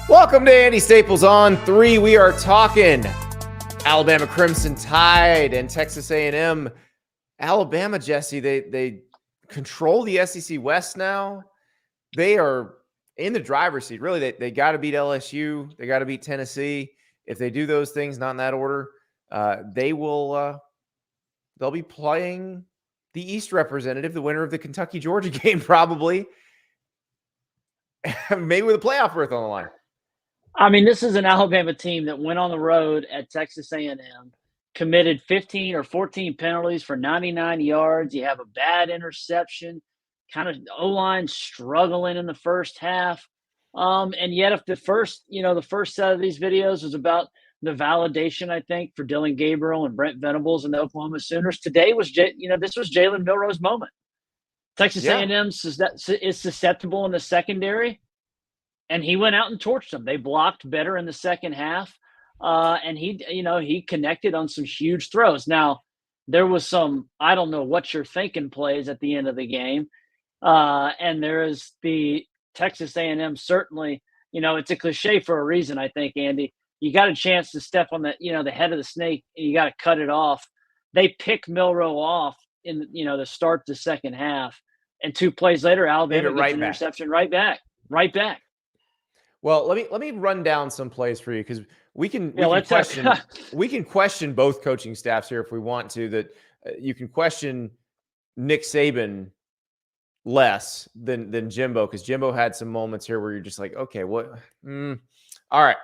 Welcome to Andy Staples On 3. We are talking Alabama Crimson Tide and Texas A&M. Alabama, Jesse, they control the SEC West now. They are in the driver's seat. Really, they got to beat LSU. They got to beat Tennessee. If they do those things, not in that order, they'll be playing the East representative, the winner of the Kentucky-Georgia game, probably. Maybe with a playoff berth on the line. I mean, this is an Alabama team that went on the road at Texas A&M, committed 15 or 14 penalties for 99 yards. You have a bad interception, kind of O-line struggling in the first half. And yet if the first set of these videos was about the validation, I think, for Dylan Gabriel and Brent Venables and the Oklahoma Sooners, today was, this was Jalen Milroe's moment. Texas A&M is susceptible in the secondary. And he went out and torched them. They blocked better in the second half. And he connected on some huge throws. Now, there was some, I don't know what you're thinking plays at the end of the game. And there is the Texas A&M certainly, it's a cliche for a reason, I think, Andy. You got a chance to step on the head of the snake and you got to cut it off. They pick Milroe off in, to start the second half. And 2 plays later, Alabama gets an interception right back. Well, let me run down some plays for you because we can question both coaching staffs here if we want to. That you can question Nick Saban less than Jimbo, because Jimbo had some moments here where you're just like, okay, what? All right,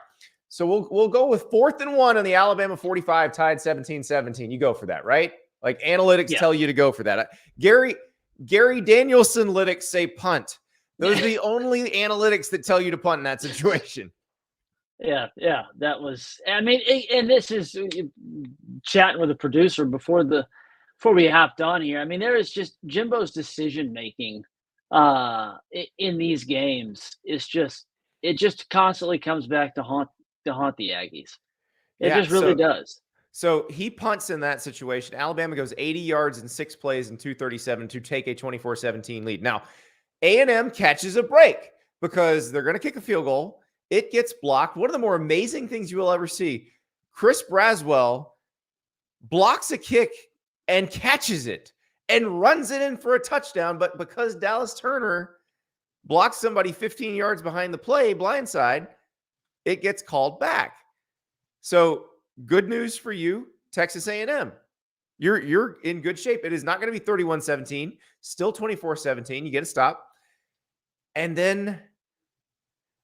so we'll go with 4th and 1 on the Alabama 45, tied 17-17. You go for that, right? Like analytics tell you to go for that. Gary Danielson analytics say punt. Those are the only analytics that tell you to punt in that situation. Yeah, that was. I mean, and this is chatting with a producer before we hopped on here. I mean, there is just Jimbo's decision making in these games is just constantly comes back to haunt the Aggies. It just really does. So he punts in that situation. Alabama goes 80 yards in 6 plays and 2:37 to take a 24-17 lead. Now, A&M catches a break because they're going to kick a field goal. It gets blocked. One of the more amazing things you will ever see, Chris Braswell blocks a kick and catches it and runs it in for a touchdown. But because Dallas Turner blocks somebody 15 yards behind the play, blindside, it gets called back. So good news for you, Texas A&M. You're in good shape. It is not going to be 31-17, still 24-17. You get a stop. And then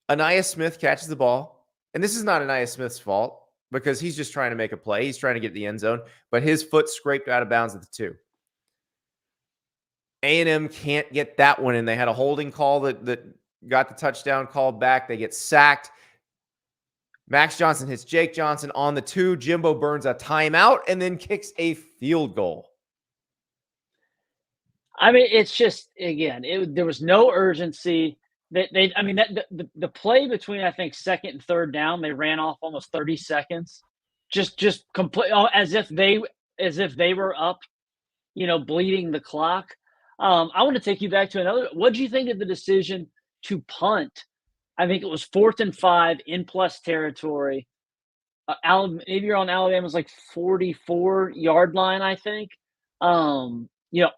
Anaya Smith catches the ball. And this is not Anaya Smith's fault because he's just trying to make a play. He's trying to get the end zone, but his foot scraped out of bounds at the 2. A&M can't get that one in. They had a holding call that got the touchdown called back. They get sacked. Max Johnson hits Jake Johnson on the 2. Jimbo burns a timeout and then kicks a field goal. I mean, it's just, again, there was no urgency. The play between, I think, 2nd and 3rd down, they ran off almost 30 seconds, just complete as if they were up, bleeding the clock. I want to take you back to another. What do you think of the decision to punt? I think it was 4th and 5 in plus territory. Maybe you're on Alabama's 44-yard line, I think.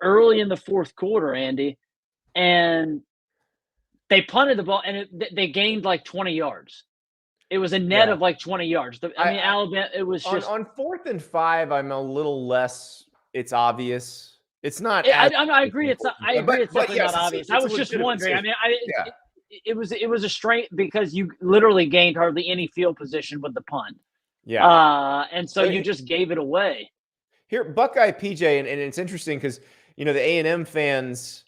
Early in the 4th quarter, Andy, and they punted the ball, and they gained 20 yards. It was a net of 20 yards. Alabama. It was just on 4th and 5. I'm a little less. It's obvious. It's not. I agree. It's not. I agree. It's definitely not obvious. I was just wondering. I mean, it was a straight because you literally gained hardly any field position with the punt. Yeah. And so you just gave it away. Here, Buckeye PJ, and it's interesting because, the A&M fans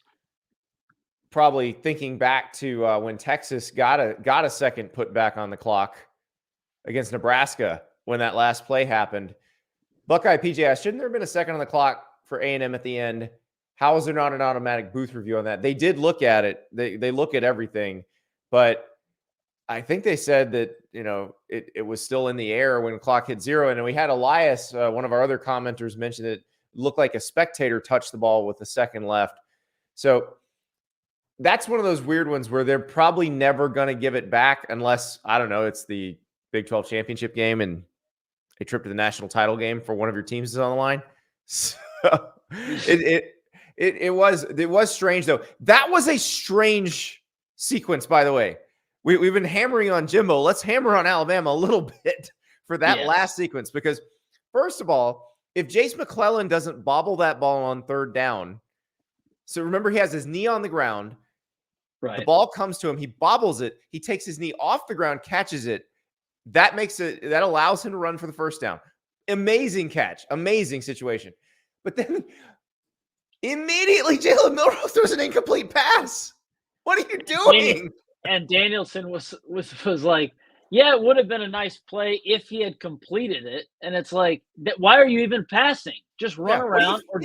probably thinking back to when Texas got a second put back on the clock against Nebraska when that last play happened. Buckeye PJ asked, shouldn't there have been a second on the clock for A&M at the end? How is there not an automatic booth review on that? They did look at it. They look at everything, but I think they said that, it was still in the air when clock hit 0. And we had Elias, one of our other commenters, mention that it looked like a spectator touched the ball with a second left. So that's one of those weird ones where they're probably never going to give it back unless, I don't know, it's the Big 12 championship game and a trip to the national title game for one of your teams is on the line. So it was strange though. That was a strange sequence, by the way. We've been hammering on Jimbo. Let's hammer on Alabama a little bit for that last sequence, because first of all, if Jace McClellan doesn't bobble that ball on third down, so remember he has his knee on the ground. Right. The ball comes to him. He bobbles it. He takes his knee off the ground, catches it. That allows him to run for the first down. Amazing catch. Amazing situation. But then immediately Jalen Milroe throws an incomplete pass. What are you doing? And Danielson was like, yeah, it would have been a nice play if he had completed it. And it's like, why are you even passing? Just run around. Well,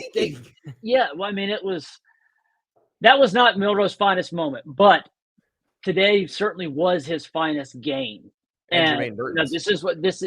I mean, that was not Milroe's finest moment, but today certainly was his finest game. And Jermaine Burton's.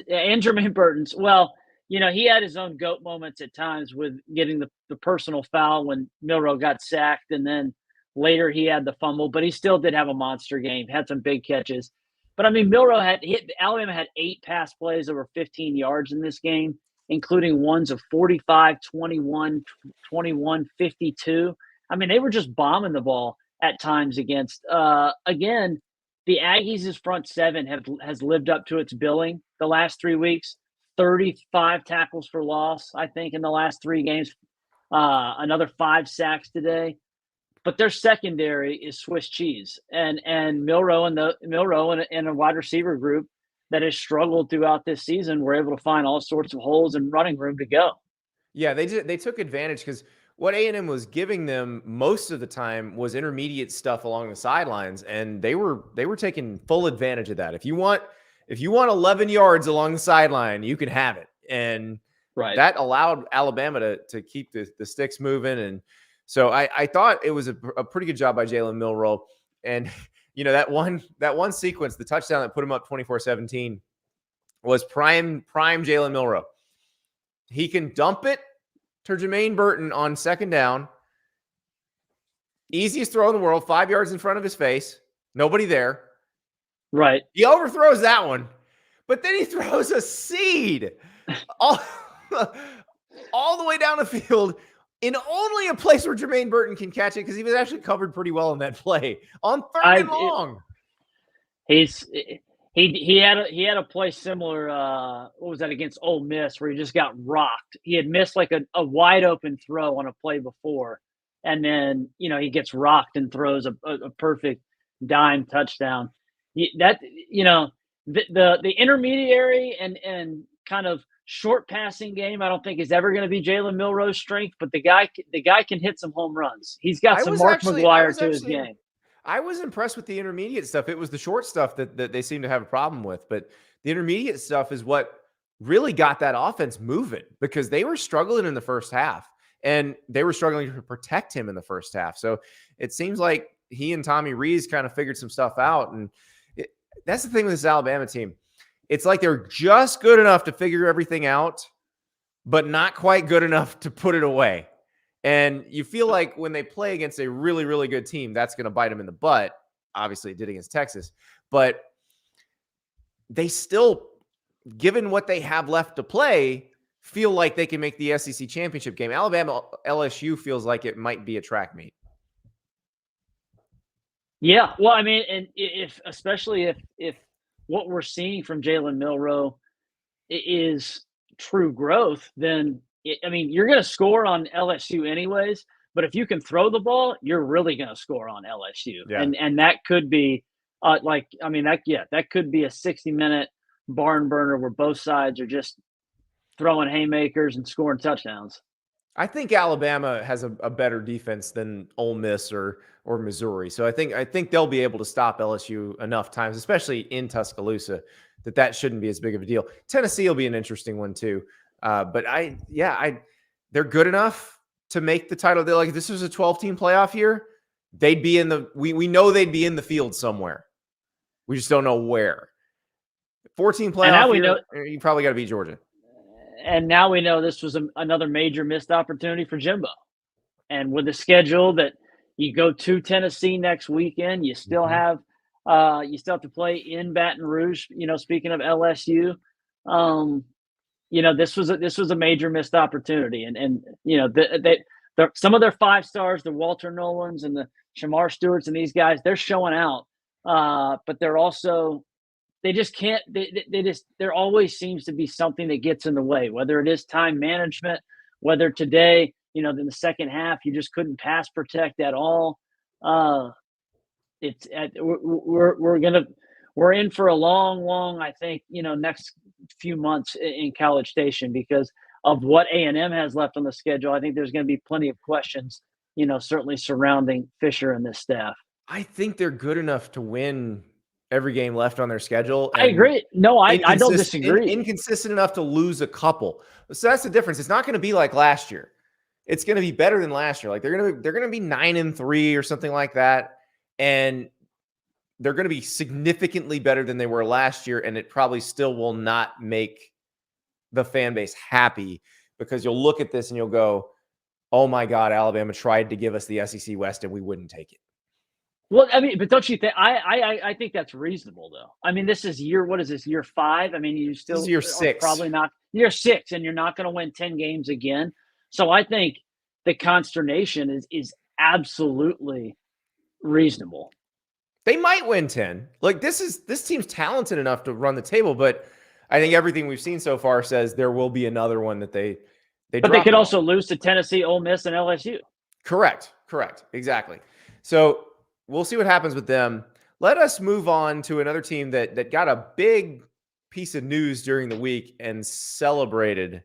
And Jermaine Burton's. Well, he had his own GOAT moments at times with getting the personal foul when Milroe got sacked, and then later he had the fumble, but he still did have a monster game, had some big catches. But I mean, Alabama had 8 pass plays over 15 yards in this game, including ones of 45, 21, 21, 52. I mean, they were just bombing the ball at times against, again, the Aggies' front seven has lived up to its billing the last 3 weeks. 35 tackles for loss, I think, in the last 3 games. Another 5 sacks today. But their secondary is Swiss cheese, and Milroe and a wide receiver group that has struggled throughout this season were able to find all sorts of holes and running room to go. Yeah, they took advantage, because what A&M was giving them most of the time was intermediate stuff along the sidelines, and they were taking full advantage of that. If you want 11 yards along the sideline, you can have it, and that allowed Alabama to keep the sticks moving. And so I thought it was a pretty good job by Jalen Milroe. And, that one sequence, the touchdown that put him up 24-17 was prime Jalen Milroe. He can dump it to Jermaine Burton on second down. Easiest throw in the world, 5 yards in front of his face. Nobody there. Right. He overthrows that one. But then he throws a seed all the way down the field in only a place where Jermaine Burton can catch it, because he was actually covered pretty well in that play on third and long. He had a play similar. What was that, against Ole Miss, where he just got rocked? He had missed like a wide open throw on a play before, and then he gets rocked and throws a perfect dime touchdown. The intermediary and kind of short passing game, I don't think is ever going to be Jalen Milroe's strength, but the guy can hit some home runs. He's got some Mark McGuire to his game. I was impressed with the intermediate stuff. It was the short stuff that they seem to have a problem with, but the intermediate stuff is what really got that offense moving, because they were struggling in the first half, and they were struggling to protect him in the first half. So it seems like he and Tommy Rees kind of figured some stuff out, and that's the thing with this Alabama team. It's like they're just good enough to figure everything out, but not quite good enough to put it away. And you feel like when they play against a really, really good team, that's going to bite them in the butt. Obviously, it did against Texas. But they still, given what they have left to play, feel like they can make the SEC championship game. Alabama LSU feels like it might be a track meet. Yeah, well, I mean, and especially if what we're seeing from Jalen Milroe is true growth, then you're going to score on LSU anyways. But if you can throw the ball, you're really going to score on LSU, and that could be that could be a 60-minute barn burner where both sides are just throwing haymakers and scoring touchdowns. I think Alabama has a better defense than Ole Miss or Missouri. So I think they'll be able to stop LSU enough times, especially in Tuscaloosa, that shouldn't be as big of a deal. Tennessee will be an interesting one too. But they're good enough to make the title. They're like, if this was a 12-team playoff year, they'd be we know they'd be in the field somewhere. We just don't know where. 14 playoff year, you probably got to beat Georgia. And now we know this was another major missed opportunity for Jimbo. And with a schedule that, You go to Tennessee next weekend. You still have to play in Baton Rouge. Speaking of LSU, this was a major missed opportunity, and some of their 5 stars, the Walter Nolans and the Shamar Stewarts and these guys, they're showing out, but they're also they just can't. There always seems to be something that gets in the way, whether it is time management, whether today, in the second half, you just couldn't pass protect at all. We're in for a long, I think, next few months in College Station because of what A&M has left on the schedule. I think there's going to be plenty of questions, certainly surrounding Fisher and this staff. I think they're good enough to win every game left on their schedule. I agree. No, I don't disagree. Inconsistent enough to lose a couple. So that's the difference. It's not going to be like last year. It's going to be better than last year. Like they're going to be 9-3 or something like that. And they're going to be significantly better than they were last year. And it probably still will not make the fan base happy because you'll look at this and you'll go, oh my God, Alabama tried to give us the SEC West and we wouldn't take it. Well, I mean, but don't you think I think that's reasonable though? I mean, this is year 5? I mean, you still this is year 6. Probably not year 6, and you're not going to win 10 games again. So I think the consternation is absolutely reasonable. They might win 10. Like this team's talented enough to run the table, but I think everything we've seen so far says there will be another one that they But they could also lose to Tennessee, Ole Miss, and LSU. Correct. Exactly. So we'll see what happens with them. Let us move on to another team that got a big piece of news during the week and celebrated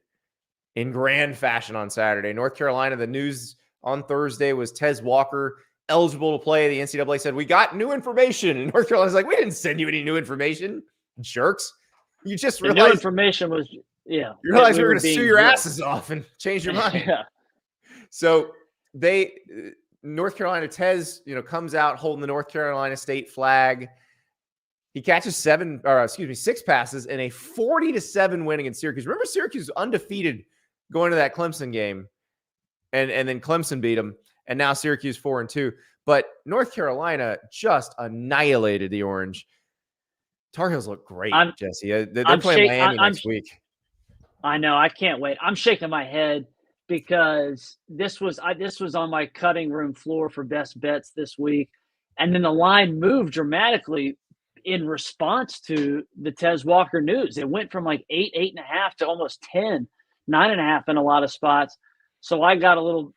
in grand fashion on Saturday. North Carolina, the news on Thursday was Tez Walker eligible to play. The NCAA said, we got new information. And North Carolina's like, we didn't send you any new information, jerks. You just realized. The new information was, yeah. You realized we were going to sue your asses off and change your mind. Yeah. So North Carolina, Tez, comes out holding the North Carolina state flag. He catches 6 passes in a 40-7 win against Syracuse. Remember, Syracuse was undefeated going to that Clemson game, and then Clemson beat them, and now Syracuse 4-2. But North Carolina just annihilated the Orange. Tar Heels look great, Jesse. They're playing Miami next week. I know. I can't wait. I'm shaking my head because this was on my cutting room floor for best bets this week, and then the line moved dramatically in response to the Tez Walker news. It went from like 8.5 to almost 10, 9.5 in a lot of spots. So I got a little,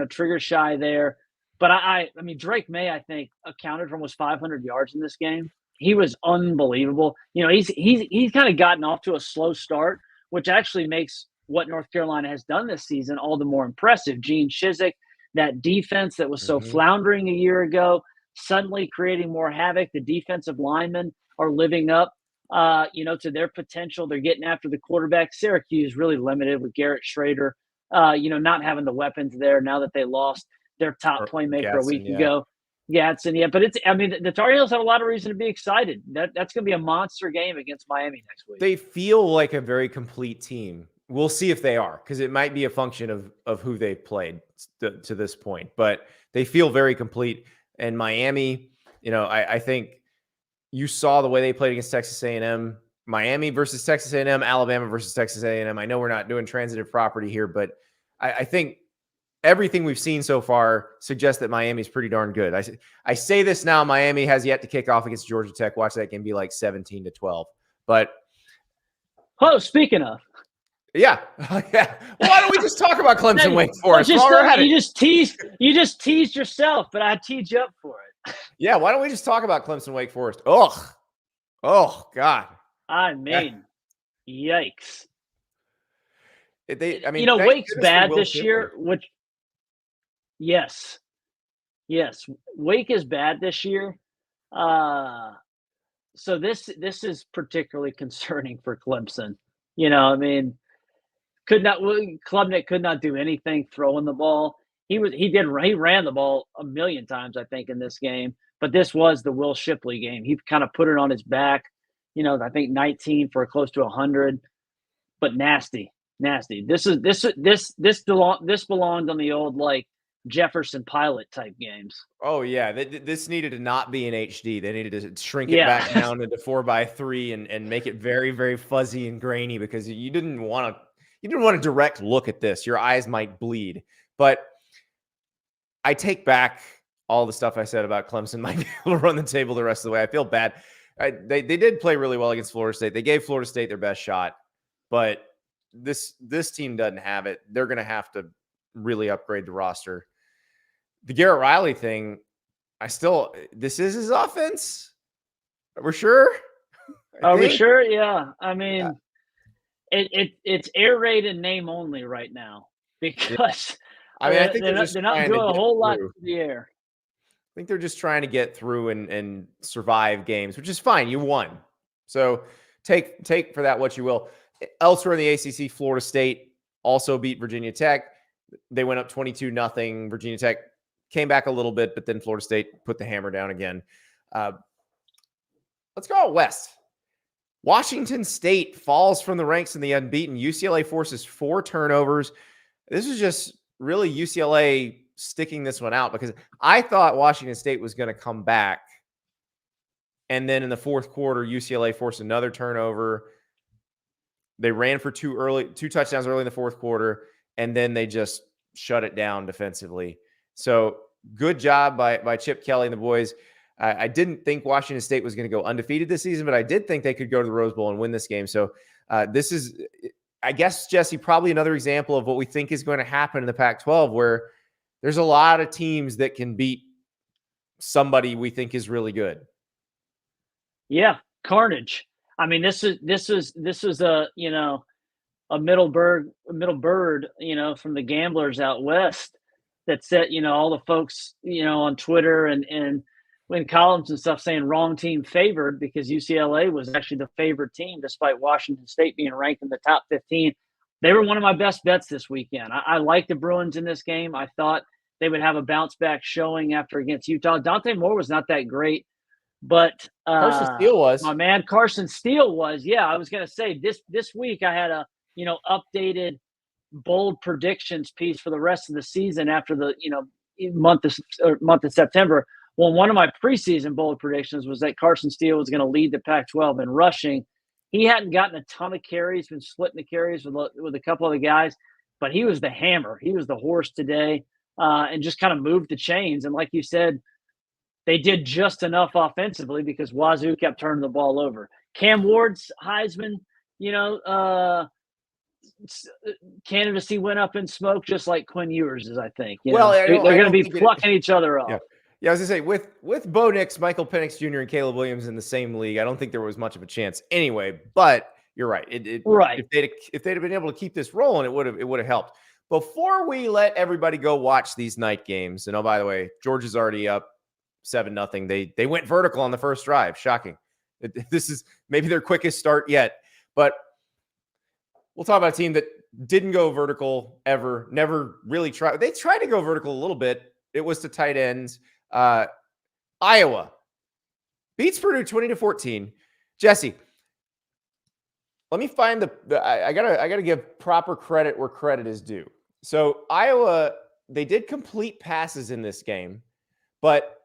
trigger shy there. But I mean, Drake May, I think, accounted for almost 500 yards in this game. He was unbelievable. He's kind of gotten off to a slow start, which actually makes what North Carolina has done this season all the more impressive. Gene Chizik, that defense that was so floundering a year ago, suddenly creating more havoc. The defensive linemen are living up, to their potential. They're getting after the quarterback. Syracuse really limited with Garrett Schrader, not having the weapons there now that they lost their top playmaker a week ago. Gadsden, yeah. But the Tar Heels have a lot of reason to be excited. That's going to be a monster game against Miami next week. They feel like a very complete team. We'll see if they are, because it might be a function of who they've played to this point. But they feel very complete. And Miami, I think you saw the way they played against Texas A&M. Miami versus Texas A&M, Alabama versus Texas A&M. I know we're not doing transitive property here, but I think everything we've seen so far suggests that Miami's pretty darn good. I say this now, Miami has yet to kick off against Georgia Tech. Watch that game be like 17-12. But speaking of. Yeah. Yeah. Why don't we just talk about Clemson Wake Forest? You just teased yourself, but I teed you up for it. Yeah, why don't we just talk about Clemson Wake Forest? Oh God. I mean, yikes. Wake's bad this year, which yes. Wake is bad this year. So this is particularly concerning for Clemson. Klubnik could not do anything throwing the ball. He ran the ball a million times, I think, in this game. But this was the Will Shipley game. He kind of put it on his back. I think 19 for close to 100, but nasty. This belonged on the old Jefferson Pilot type games. Oh yeah, this needed to not be in HD. They needed to shrink it Yeah. back down into 4:3 and make it very, very fuzzy and grainy because you didn't want a direct look at this. Your eyes might bleed. But I take back all the stuff I said about Clemson might be able to run the table the rest of the way. I feel bad. They did play really well against Florida State. They gave Florida State their best shot, but this team doesn't have it. They're going to have to really upgrade the roster. The Garrett Riley thing, this is his offense? We're sure? Are we sure? Yeah. I mean, it's air raid and name only right now because I mean, I think they're not doing a whole lot to the air. I think they're just trying to get through and survive games, which is fine. You won. So take for that what you will. Elsewhere in the ACC, Florida State also beat Virginia Tech. They went up 22-0. Virginia Tech came back a little bit, but then Florida State put the hammer down again. Let's go out west. Washington State falls from the ranks in the unbeaten. UCLA forces 4 turnovers. This is just really UCLA sticking this one out because I thought Washington State was going to come back. And then in the fourth quarter, UCLA forced another turnover. They ran for 2 touchdowns early in the fourth quarter, and then they just shut it down defensively. So good job by Chip Kelly and the boys. I didn't think Washington State was going to go undefeated this season, but I did think they could go to the Rose Bowl and win this game. So this is, I guess, Jesse, probably another example of what we think is going to happen in the Pac-12, where there's a lot of teams that can beat somebody we think is really good. Yeah, carnage. I mean, this was a middle bird, from the gamblers out west that said, all the folks, on Twitter and in columns and stuff saying wrong team favored because UCLA was actually the favorite team despite Washington State being ranked in the top 15. They were one of my best bets this weekend. I like the Bruins in this game. I thought they would have a bounce back showing after against Utah. Dante Moore was not that great, but Carson Steele was. My man Carson Steele was. Yeah, I was going to say this week I had a updated bold predictions piece for the rest of the season after the month of September. Well, one of my preseason bold predictions was that Carson Steele was going to lead the Pac-12 in rushing. He hadn't gotten a ton of carries, been splitting the carries with a couple of the guys, but he was the hammer. He was the horse today, and just kind of moved the chains. And like you said, they did just enough offensively because Wazoo kept turning the ball over. Cam Ward's Heisman, candidacy went up in smoke just like Quinn Ewers is, I think. They're going to be plucking each other up. Yeah, I was going to say, with Bo Nix, Michael Penix Jr., and Caleb Williams in the same league, I don't think there was much of a chance anyway. But you're right. Right. If they'd have been able to keep this rolling, it would have helped. Before we let everybody go watch these night games, and by the way, Georgia's already up 7-0. They went vertical on the first drive. Shocking. This is maybe their quickest start yet. But we'll talk about a team that didn't go vertical ever, never really tried. They tried to go vertical a little bit. It was to tight ends. Iowa beats Purdue 20-14. Jesse, let me find I gotta give proper credit where credit is due. So Iowa, they did complete passes in this game, but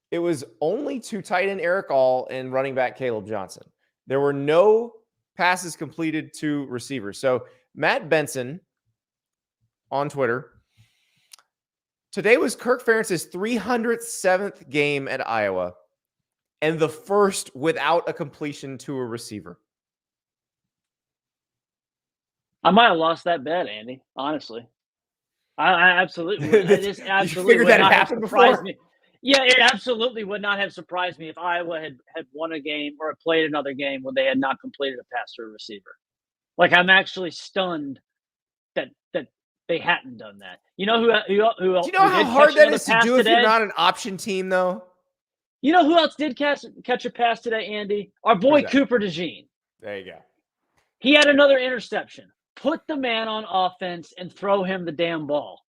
it was only to tight end Eric All and running back Caleb Johnson. There were no passes completed to receivers. So Matt Benson on Twitter, today was Kirk Ferentz's 307th game at Iowa and the first without a completion to a receiver. I might have lost that bet, Andy, honestly. I absolutely would. It just absolutely figured that had happened before? Me. Yeah, it absolutely would not have surprised me if Iowa had won a game or played another game where they had not completed a pass to a receiver. Like, I'm actually stunned that they hadn't done that. You know who else? Do you know how hard that is to do if you're not an option team, though? You know who else did catch a pass today, Andy? Our boy Cooper DeJean. There you go. He had another interception. Put the man on offense and throw him the damn ball.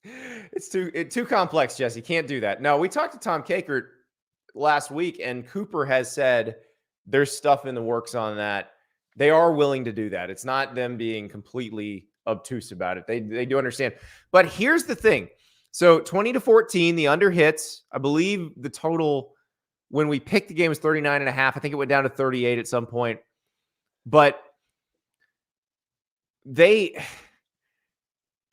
It's too complex, Jesse. Can't do that. No, we talked to Tom Kakert last week, and Cooper has said there's stuff in the works on that. They are willing to do that. It's not them being completely obtuse about it. They do understand. But here's the thing. So 20-14, the under hits. I believe the total when we picked the game was 39.5. I think it went down to 38 at some point. But they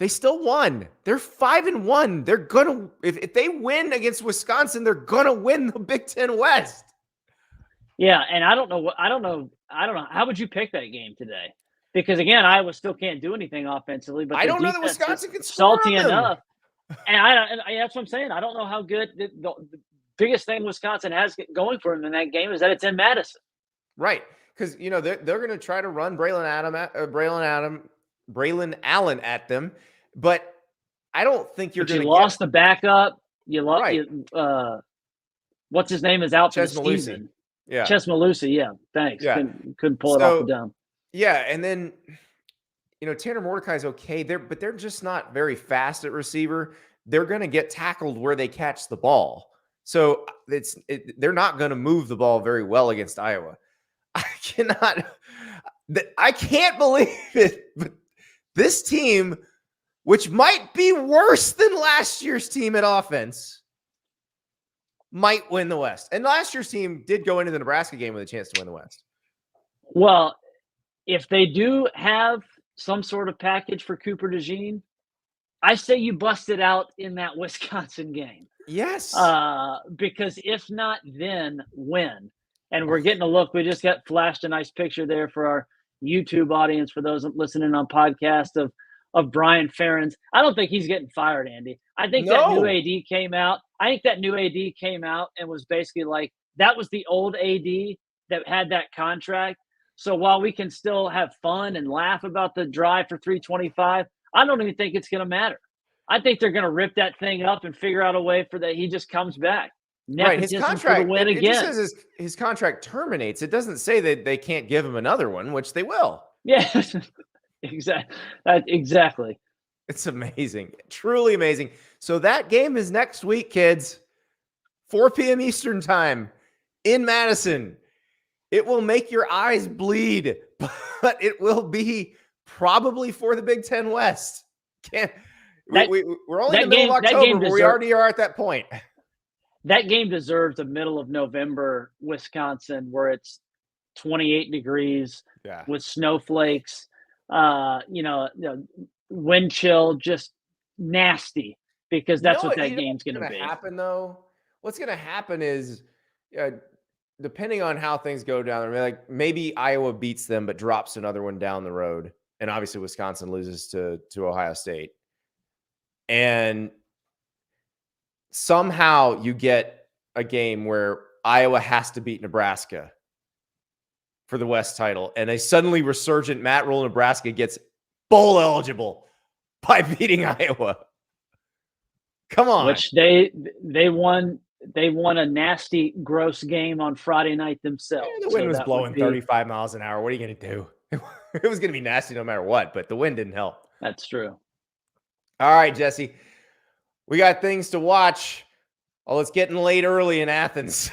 still won. They're 5-1. They're gonna if they win against Wisconsin, they're gonna win the Big Ten West. Yeah, and I don't know. How would you pick that game today? Because again, Iowa still can't do anything offensively. But I don't know that Wisconsin can score salty on them. enough. And that's what I'm saying. I don't know how good the biggest thing Wisconsin has going for them in that game is that it's in Madison. Right. Because they're going to try to run Braylon Allen at them, but I don't think you're going to. You lost the backup. You lost. Right. What's his name is out for the Ches season. Yeah, Ches Malusi. Yeah, thanks. Yeah. Couldn't pull it off the dome. Yeah, and then Tanner Mordecai's okay there, but they're just not very fast at receiver. They're going to get tackled where they catch the ball, so they're not going to move the ball very well against Iowa. I can't believe it, but this team, which might be worse than last year's team at offense, might win the West. And last year's team did go into the Nebraska game with a chance to win the West. Well, if they do have some sort of package for Cooper DeJean, I say you bust it out in that Wisconsin game. Yes. Because if not, then when? And we're getting a look. We just got flashed a nice picture there for our YouTube audience, for those listening on podcast of Brian Ferentz. I don't think he's getting fired, Andy. I think that new AD came out. And was basically like, that was the old AD that had that contract. So while we can still have fun and laugh about the drive for 325, I don't even think it's going to matter. I think they're going to rip that thing up and figure out a way for that. He just comes back. Right, his contract. Win it again. just says his contract terminates. It doesn't say that they can't give him another one, which they will. Yeah, exactly. It's amazing, truly amazing. So that game is next week, kids, 4 p.m. Eastern time in Madison. It will make your eyes bleed, but it will be probably for the Big Ten West. We're only in the middle of October, but we already are at that point. That game deserves a middle of November Wisconsin where it's 28 degrees with snowflakes, wind chill, just nasty, because that's what that game's going to be. Happen though. What's going to happen is, depending on how things go down there, like maybe Iowa beats them but drops another one down the road, and obviously Wisconsin loses to Ohio State, and somehow you get a game where Iowa has to beat Nebraska for the West title, and a suddenly resurgent Matt Rule Nebraska gets bowl eligible by beating Iowa. Come on. Which they won a nasty, gross game on Friday night themselves. Yeah, the wind was blowing 35 miles an hour. What are you going to do? It was going to be nasty no matter what, but the wind didn't help. That's true. All right, Jesse. We got things to watch. Oh, it's getting late early in Athens.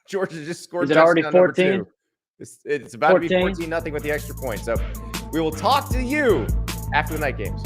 Georgia just scored. Is it already 14? It's about 14? To be 14-0 with the extra point. So we will talk to you after the night games.